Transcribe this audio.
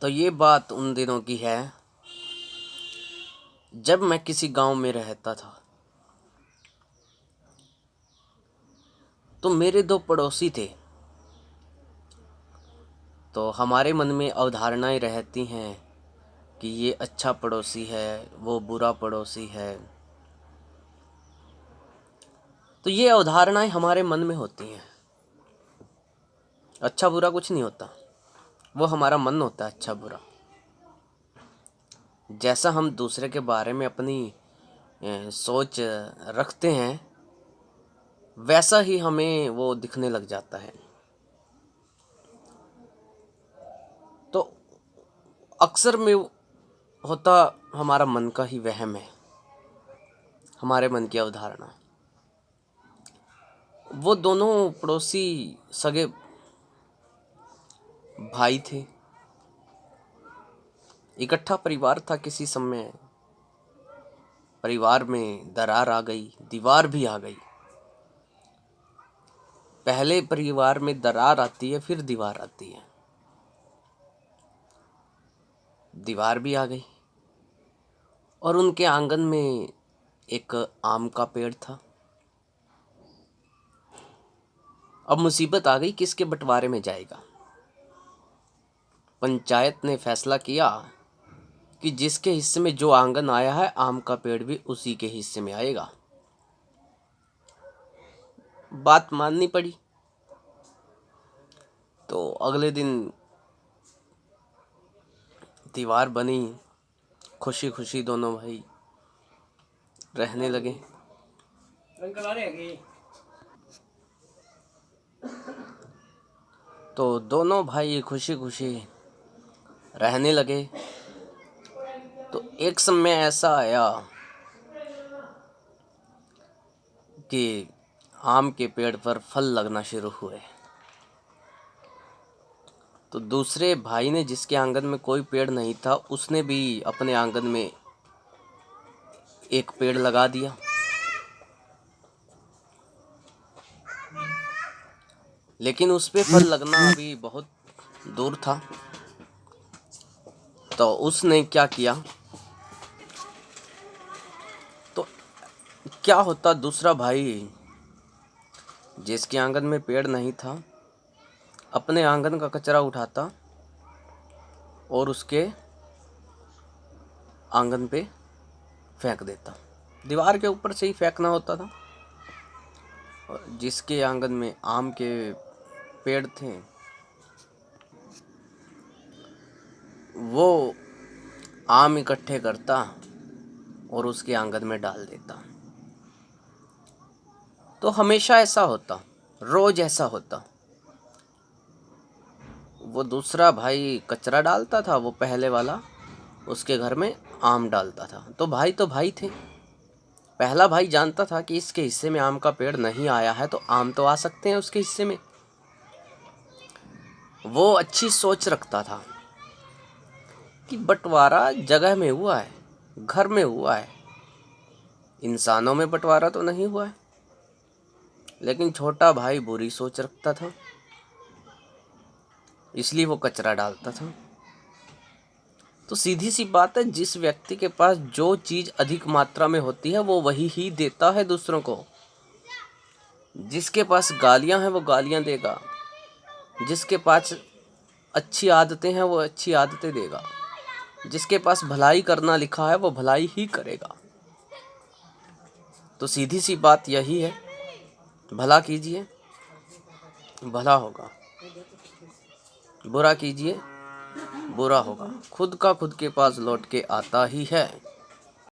तो ये बात उन दिनों की है जब मैं किसी गांव में रहता था। तो मेरे दो पड़ोसी थे। तो हमारे मन में अवधारणाएं रहती हैं कि ये अच्छा पड़ोसी है, वो बुरा पड़ोसी है। तो ये अवधारणाएं हमारे मन में होती हैं। अच्छा बुरा कुछ नहीं होता, वो हमारा मन होता है अच्छा बुरा। जैसा हम दूसरे के बारे में अपनी सोच रखते हैं, वैसा ही हमें वो दिखने लग जाता है। तो अक्सर में होता हमारा मन का ही वहम है, हमारे मन की अवधारणा। वो दोनों पड़ोसी सगे भाई थे। इकट्ठा परिवार था। किसी समय परिवार में दरार आ गई, दीवार भी आ गई। पहले परिवार में दरार आती है, फिर दीवार आती है। दीवार भी आ गई और उनके आंगन में एक आम का पेड़ था। अब मुसीबत आ गई, किसके बंटवारे में जाएगा। पंचायत ने फैसला किया कि जिसके हिस्से में जो आंगन आया है, आम का पेड़ भी उसी के हिस्से में आएगा। बात माननी पड़ी। तो अगले दिन दीवार बनी, खुशी खुशी दोनों भाई रहने लगे। तो दोनों भाई खुशी खुशी रहने लगे। तो एक समय ऐसा आया कि आम के पेड़ पर फल लगना शुरू हुए। तो दूसरे भाई ने, जिसके आंगन में कोई पेड़ नहीं था, उसने भी अपने आंगन में एक पेड़ लगा दिया। लेकिन उस पे फल लगना अभी बहुत दूर था। तो उसने क्या किया, तो क्या होता, दूसरा भाई जिसके आंगन में पेड़ नहीं था, अपने आंगन का कचरा उठाता और उसके आंगन पे फेंक देता। दीवार के ऊपर से ही फेंकना होता था। और जिसके आंगन में आम के पेड़ थे, वो आम इकट्ठे करता और उसके आंगन में डाल देता। तो हमेशा ऐसा होता, रोज ऐसा होता। वो दूसरा भाई कचरा डालता था, वो पहले वाला उसके घर में आम डालता था। तो भाई थे। पहला भाई जानता था कि इसके हिस्से में आम का पेड़ नहीं आया है, तो आम तो आ सकते हैं उसके हिस्से में। वो अच्छी सोच रखता था कि बंटवारा जगह में हुआ है, घर में हुआ है, इंसानों में बंटवारा तो नहीं हुआ है। लेकिन छोटा भाई बुरी सोच रखता था, इसलिए वो कचरा डालता था। तो सीधी सी बात है, जिस व्यक्ति के पास जो चीज़ अधिक मात्रा में होती है, वो वही ही देता है दूसरों को। जिसके पास गालियां हैं, वो गालियां देगा। जिसके पास अच्छी आदतें हैं, वो अच्छी आदतें देगा। जिसके पास भलाई करना लिखा है, वो भलाई ही करेगा। तो सीधी सी बात यही है, भला कीजिए, भला होगा। बुरा कीजिए, बुरा होगा। खुद का खुद के पास लौट के आता ही है।